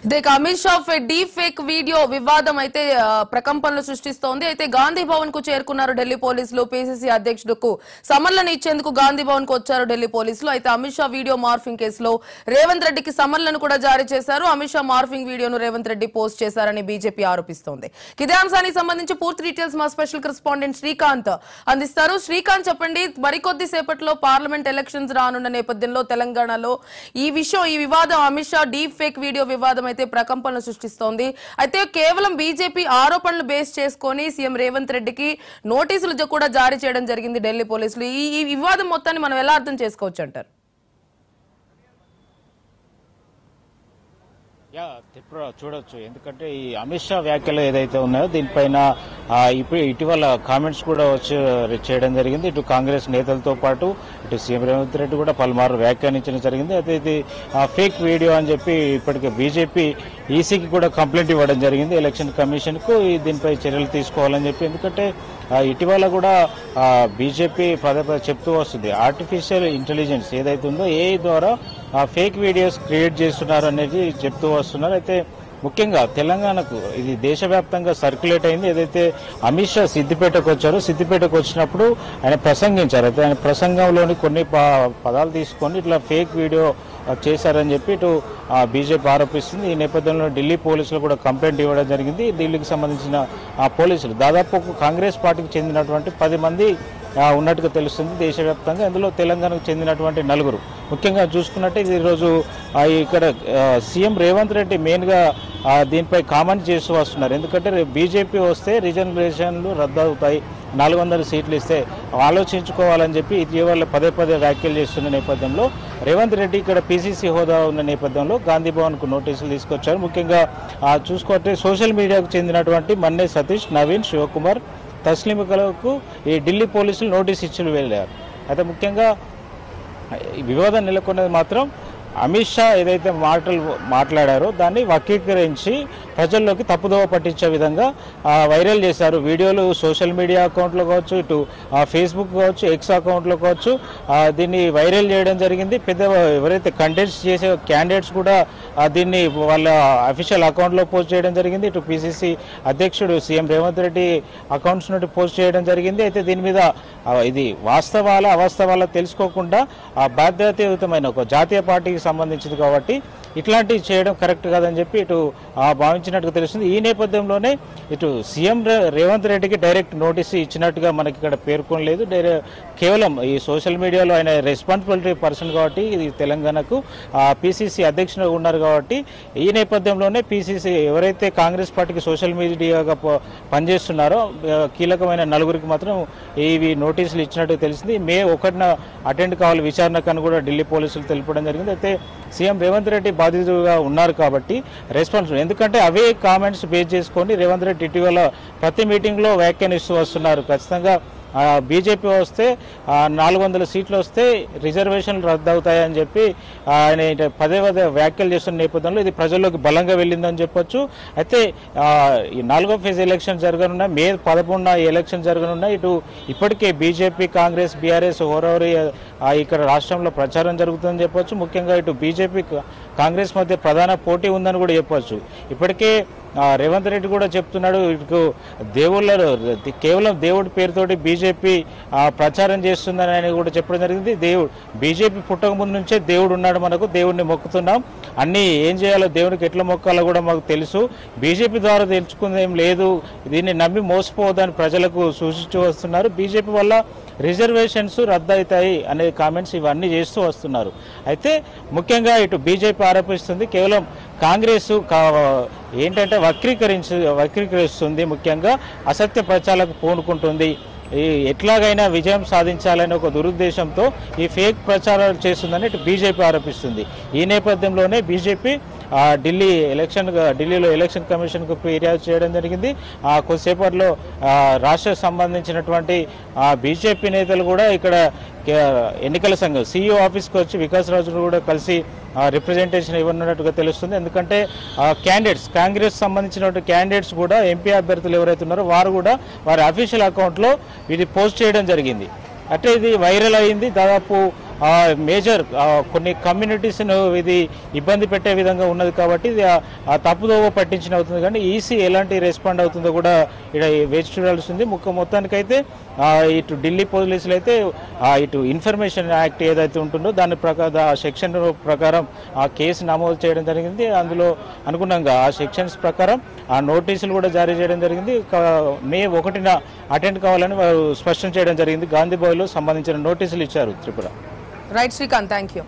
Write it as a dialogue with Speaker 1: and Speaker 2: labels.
Speaker 1: Amit Shah deep fake video వివాదం అయితే ప్రకంపనలు సృష్టిస్తోంది. అయితే గాంధీ భవన్ కు చేరుకున్నారు ఢిల్లీ పోలీసులు. పీసీసీ అధ్యక్షుడుకు సమన్లను ఇచ్చేందుకు గాంధీ భవన్ కు వచ్చారు ఢిల్లీ పోలీసులు. అయితే అమిత్ షా వీడియో మార్ఫింగ్ కేసులో రేవంత్ రెడ్డికి సమన్లను కూడా జారీ చేశారు. అమిత్ షా మార్ఫింగ్ వీడియోను రేవంత్ రెడ్డి పోస్ట్ చేశారని బీజేపీ ఆరోపిస్తోంది. ఇదే అంశానికి సంబంధించి పూర్తి డీటెయిల్స్ మా స్పెషల్ కరెస్పాండెంట్ శ్రీకాంత్ అందిస్తారు. శ్రీకాంత్, చెప్పండి, మరికొద్ది సేపట్లో పార్లమెంట్ ఎలక్షన్స్ రానున్న నేపథ్యంలో తెలంగాణలో ఈ వివాదం Amit Shah deep fake video వివాదం అయితే ప్రకంపనలు సృష్టిస్తోంది. అయితే కేవలం బీజేపీ ఆరోపణలు బేస్ చేసుకొని సీఎం రేవంత్ రెడ్డికి నోటీసులు కూడా జారీ చేయడం జరిగింది ఢిల్లీ పోలీసులు. ఈ వివాదం మొత్తాన్ని మనం ఎలా అర్థం చేసుకోవచ్చు అంటారు?
Speaker 2: చూడొచ్చు, ఎందుకంటే ఈ అమిత్ షా వ్యాఖ్యలు ఏదైతే ఉన్నాయో దీనిపైన ఇప్పుడు ఇటీవల కామెంట్స్ కూడా వచ్చి చేయడం జరిగింది. ఇటు కాంగ్రెస్ నేతలతో పాటు ఇటు సీఎం రేవంత్ రెడ్డి కూడా పలుమార్లు వ్యాఖ్యానించడం జరిగింది. అయితే ఇది ఫేక్ వీడియో అని చెప్పి ఇప్పటికే బీజేపీ ఈసీకి కూడా కంప్లైంట్ ఇవ్వడం జరిగింది, ఎలక్షన్ కమిషన్ కు దీనిపై చర్యలు తీసుకోవాలని చెప్పి. ఎందుకంటే ఇటీవల కూడా బీజేపీ పదే చెప్తూ వస్తుంది, ఆర్టిఫిషియల్ ఇంటెలిజెన్స్ ఏదైతే ఉందో ఏఐ ద్వారా ఫేక్ వీడియోస్ క్రియేట్ చేస్తున్నారు అనేది చెప్తూ వస్తున్నారు. అయితే ముఖ్యంగా తెలంగాణకు ఇది దేశవ్యాప్తంగా సర్క్యులేట్ అయింది. ఏదైతే అమిత్ షా సిద్దిపేటకు వచ్చారో, సిద్దిపేటకు వచ్చినప్పుడు ఆయన ప్రసంగించారు. అయితే ఆయన ప్రసంగంలోని కొన్ని పదాలు తీసుకొని ఇట్లా ఫేక్ వీడియో చేశారని చెప్పి ఇటు బీజేపీ ఆరోపిస్తుంది. ఈ నేపథ్యంలో ఢిల్లీ పోలీసులు కూడా కంప్లైంట్ ఇవ్వడం జరిగింది. ఢిల్లీకి సంబంధించిన పోలీసులు దాదాపు కాంగ్రెస్ పార్టీకి చెందినటువంటి 10 మంది ఉన్నట్టుగా తెలుస్తుంది దేశవ్యాప్తంగా. అందులో తెలంగాణకు చెందినటువంటి 4. ముఖ్యంగా చూసుకున్నట్టే ఈరోజు ఇక్కడ సీఎం రేవంత్ రెడ్డి మెయిన్గా దీనిపై కామెంట్ చేస్తూ వస్తున్నారు. ఎందుకంటే బీజేపీ వస్తే రిజర్వేషన్లు రద్దు అవుతాయి, 400 సీట్లు ఇస్తే ఆలోచించుకోవాలని చెప్పి ఇటీవల పదే వ్యాఖ్యలు చేస్తున్న నేపథ్యంలో రేవంత్ రెడ్డి ఇక్కడ పీసీసీ హోదా ఉన్న నేపథ్యంలో గాంధీ భవన్కు నోటీసులు తీసుకొచ్చారు. ముఖ్యంగా చూసుకుంటే సోషల్ మీడియాకు చెందినటువంటి మన్నే సతీష్, నవీన్, శివకుమార్, తస్లీంలకు ఈ ఢిల్లీ పోలీసులు నోటీసు ఇచ్చి వెళ్ళారు. అయితే ముఖ్యంగా వివాదం నెలకొన్నది మాత్రం అమిత్ షా ఏదైతే మాట్లాడారో దాన్ని వక్రీకరించి ప్రజల్లోకి తప్పుదోవ పట్టించే విధంగా వైరల్ చేశారు. వీడియోలు సోషల్ మీడియా అకౌంట్లో కావచ్చు, ఇటు ఫేస్బుక్ కావచ్చు, ఎక్స్ అకౌంట్లో కావచ్చు, దీన్ని వైరల్ చేయడం జరిగింది. ఎవరైతే కంటెంట్స్ చేసే క్యాండిడేట్స్ కూడా దీన్ని వాళ్ళ అఫీషియల్ అకౌంట్లో పోస్ట్ చేయడం జరిగింది. ఇటు పీసీసీ అధ్యక్షుడు సీఎం రేవంత్ రెడ్డి అకౌంట్స్ నుండి పోస్ట్ చేయడం జరిగింది. అయితే దీని మీద ఇది వాస్తవాల అవాస్తవాల తెలుసుకోకుండా బాధ్యతాయుతమైన ఒక జాతీయ పార్టీకి సంబంధించింది కాబట్టి ఇట్లాంటివి చేయడం కరెక్ట్ కాదని చెప్పి ఇటు భావించినట్టుగా తెలుస్తుంది. ఈ నేపథ్యంలోనే ఇటు సీఎం రేవంత్ రెడ్డికి డైరెక్ట్ నోటీసు ఇచ్చినట్టుగా మనకి ఇక్కడ పేర్కొనలేదు. కేవలం ఈ సోషల్ మీడియాలో ఆయన రెస్పాన్సిబిలిటీ పర్సన్ కాబట్టి ఇది తెలంగాణకు పీసీసీ అధ్యక్షుడు ఉన్నారు కాబట్టి ఈ నేపథ్యంలోనే పీసీసీ ఎవరైతే కాంగ్రెస్ పార్టీకి సోషల్ మీడియాగా పనిచేస్తున్నారో కీలకమైన 4 మాత్రం ఇవి నోటీసులు ఇచ్చినట్టు తెలిసింది. మే 1న అటెండ్ కావాలి విచారణకని కూడా ఢిల్లీ పోలీసులు తెలపడం జరిగింది. అయితే సీఎం రేవంత్ రెడ్డి బాధితులుగా ఉన్నారు కాబట్టి రెస్పాన్సిబుల్, ఎందుకంటే అవే కామెంట్స్ బేస్ చేసుకొని రేవంత్ రెడ్డి ఇటీవల ప్రతి మీటింగ్లో వ్యాఖ్యానిస్తూ వస్తున్నారు. ఖచ్చితంగా బీజేపీ వస్తే 400 సీట్లు వస్తే రిజర్వేషన్లు రద్దు అవుతాయని చెప్పి ఆయన పదే వ్యాఖ్యలు చేస్తున్న నేపథ్యంలో ఇది ప్రజల్లోకి బలంగా వెళ్ళిందని చెప్పొచ్చు. అయితే ఈ 4వ ఫేజ్ ఎలక్షన్ జరగనున్నాయి, మే 11న ఎలక్షన్ జరగనున్నాయి. ఇటు ఇప్పటికే బీజేపీ, కాంగ్రెస్, బీఆర్ఎస్ హోరావరి ఇక్కడ రాష్ట్రంలో ప్రచారం జరుగుతుందని చెప్పొచ్చు. ముఖ్యంగా ఇటు బీజేపీ, కాంగ్రెస్ మధ్య ప్రధాన పోటీ ఉందని కూడా చెప్పొచ్చు. ఇప్పటికే రేవంత్ రెడ్డి కూడా చెప్తున్నాడు, ఇటు కేవలం దేవుడి పేరుతోటి బీజేపీ ప్రచారం చేస్తుందని ఆయన కూడా చెప్పడం జరిగింది. బీజేపీ పుట్టక ముందు నుంచే దేవుడు ఉన్నాడు, మనకు దేవుడిని మొక్కుతున్నాం, అన్ని ఏం చేయాలో దేవునికి ఎట్లా మొక్కాలో కూడా మాకు తెలుసు, బీజేపీ ద్వారా తెలుసుకుంది ఏం లేదు, దీన్ని నమ్మి మోసపోవద్దని ప్రజలకు సూచించు వస్తున్నారు. బీజేపీ వల్ల రిజర్వేషన్స్ రద్దు అవుతాయి అనే కామెంట్స్ ఇవన్నీ చేస్తూ వస్తున్నారు. అయితే ముఖ్యంగా ఇటు బీజేపీ ఆరోపిస్తుంది కేవలం కాంగ్రెస్ ఏంటంటే వక్రీకరిస్తుంది, ముఖ్యంగా అసత్య ప్రచారాలకు పూనుకుంటుంది, ఎట్లాగైనా విజయం సాధించాలనే ఒక దురుద్దేశంతో ఈ ఫేక్ ప్రచారాలు చేస్తుందని ఇటు బీజేపీ ఆరోపిస్తుంది. ఈ నేపథ్యంలోనే బీజేపీ ఢిల్లీలో ఎలక్షన్ కమిషన్కు ఫిర్యాదు చేయడం జరిగింది. కొద్దిసేపట్లో రాష్ట్రకు సంబంధించినటువంటి బీజేపీ నేతలు కూడా ఇక్కడ ఎన్నికల సంఘం సీఈఓ ఆఫీస్కి వచ్చి వికాస్ రాజును కూడా కలిసి రిప్రజెంటేషన్ ఇవ్వనున్నట్టుగా తెలుస్తుంది. ఎందుకంటే కాంగ్రెస్ సంబంధించిన క్యాండిడేట్స్ కూడా ఎంపీ అభ్యర్థులు ఎవరైతే ఉన్నారో వారు కూడా వారి అఫీషియల్ అకౌంట్లో ఇది పోస్ట్ చేయడం జరిగింది. అంటే ఇది వైరల్ అయింది. దాదాపు మేజర్ కొన్ని కమ్యూనిటీస్ను ఇది ఇబ్బంది పెట్టే విధంగా ఉన్నది కాబట్టి ఇది ఆ తప్పుదోవ పట్టించిన అవుతుంది. కానీ ఈసీ ఎలాంటి రెస్పాండ్ అవుతుందో కూడా ఇక్కడ వేచి చూడాల్సింది. మొత్తానికైతే ఇటు ఢిల్లీ పోలీసులు అయితే ఇటు ఇన్ఫర్మేషన్ యాక్ట్ ఏదైతే ఉంటుందో దాని ప్రకారం ఆ సెక్షన్ ప్రకారం ఆ కేసు నమోదు చేయడం జరిగింది. అందులో అనుగుణంగా ఆ సెక్షన్స్ ప్రకారం ఆ నోటీసులు కూడా జారీ చేయడం జరిగింది. మే 1న అటెండ్ కావాలని వారు స్పష్టం చేయడం జరిగింది. గాంధీ భవన్లో సంబంధించిన నోటీసులు ఇచ్చారు Tripura.
Speaker 1: Right Srikanth, thank you.